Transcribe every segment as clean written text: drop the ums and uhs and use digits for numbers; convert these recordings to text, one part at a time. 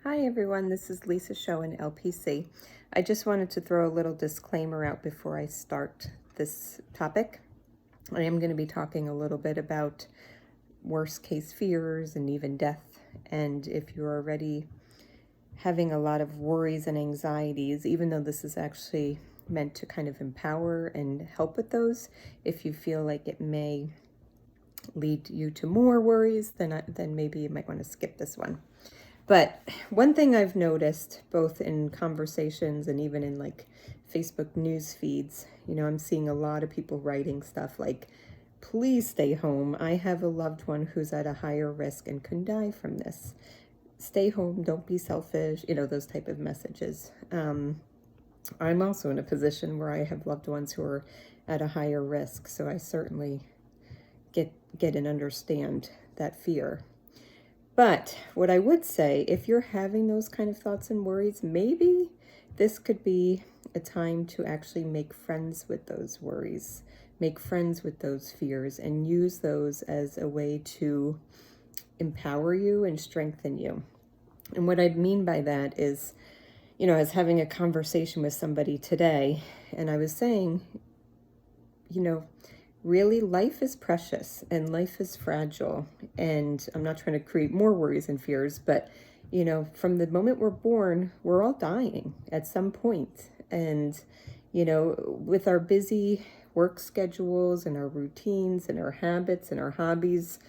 Hi everyone, this is Lisa Show in LPC. I just wanted to throw a little disclaimer out before I start this topic. I am going to be talking a little bit about worst case fears and even death. And if you're already having a lot of worries and anxieties, even though this is actually meant to kind of empower and help with those, if you feel like it may lead you to more worries, then maybe you might want to skip this one. But one thing I've noticed, both in conversations and even in like Facebook news feeds, I'm seeing a lot of people writing stuff like, please stay home. I have a loved one who's at a higher risk and can die from this. Stay home, don't be selfish, those type of messages. I'm also in a position where I have loved ones who are at a higher risk, so I certainly get and understand that fear. But what I would say, if you're having those kind of thoughts and worries, maybe this could be a time to actually make friends with those worries, make friends with those fears, and use those as a way to empower you and strengthen you. And what I mean by that is, I was having a conversation with somebody today, and I was saying, really, life is precious and life is fragile. And I'm not trying to create more worries and fears, but, from the moment we're born, we're all dying at some point. And, with our busy work schedules and our routines and our habits and our hobbies,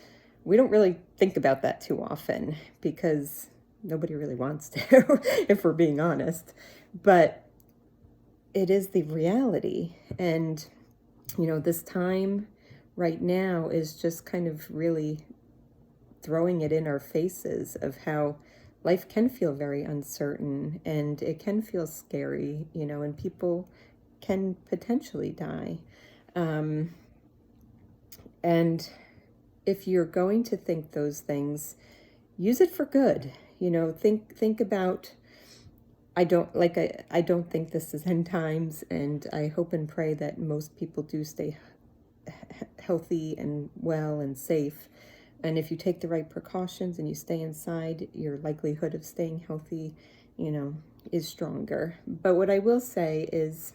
we don't really think about that too often because nobody really wants to, if we're being honest. But it is the reality. And this time right now is just kind of really throwing it in our faces of how life can feel very uncertain and it can feel scary, and people can potentially die. And if you're going to think those things, use it for good. Think about, I don't think this is end times, and I hope and pray that most people do stay healthy and well and safe. And if you take the right precautions and you stay inside, your likelihood of staying healthy, is stronger. But what I will say is,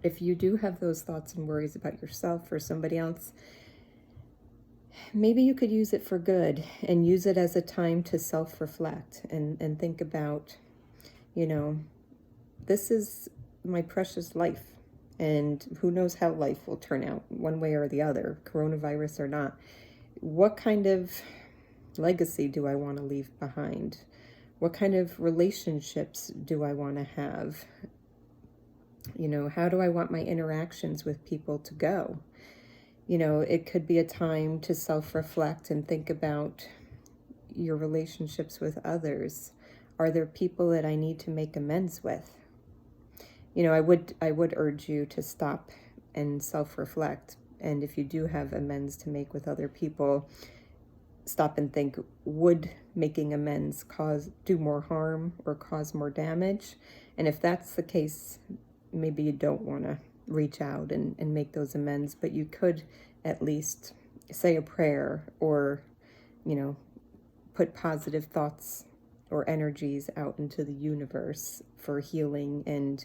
if you do have those thoughts and worries about yourself or somebody else, maybe you could use it for good and use it as a time to self-reflect and think about, this is my precious life. And who knows how life will turn out, one way or the other, coronavirus or not. What kind of legacy do I want to leave behind? What kind of relationships do I want to have? How do I want my interactions with people to go? It could be a time to self-reflect and think about your relationships with others. Are there people that I need to make amends with? I would urge you to stop and self-reflect. And if you do have amends to make with other people, stop and think, would making amends do more harm or cause more damage? And if that's the case, maybe you don't want to reach out and make those amends, but you could at least say a prayer or, put positive thoughts or energies out into the universe for healing and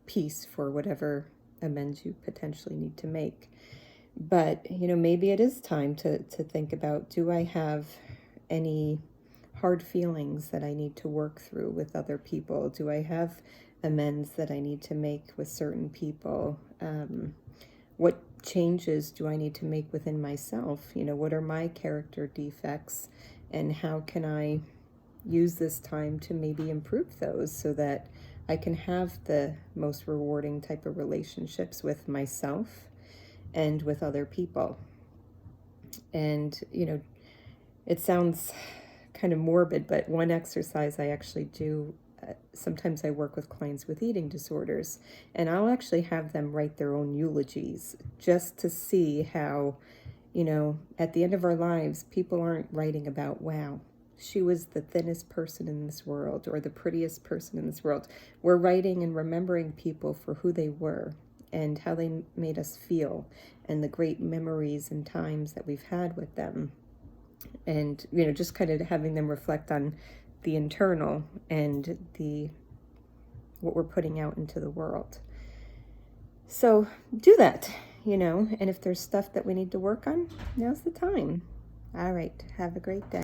peace for whatever amends you potentially need to make. But, maybe it is time to think about, do I have any hard feelings that I need to work through with other people? Do I have amends that I need to make with certain people? What changes do I need to make within myself? What are my character defects? And how can I use this time to maybe improve those so that I can have the most rewarding type of relationships with myself and with other people. And, it sounds kind of morbid, but one exercise I actually do, sometimes I work with clients with eating disorders, and I'll actually have them write their own eulogies just to see how, at the end of our lives, people aren't writing about, wow, she was the thinnest person in this world or the prettiest person in this world. We're writing and remembering people for who they were and how they made us feel and the great memories and times that we've had with them. And, you know, just kind of having them reflect on the internal and what we're putting out into the world. So do that, you know, and if there's stuff that we need to work on, now's the time. All right, have a great day.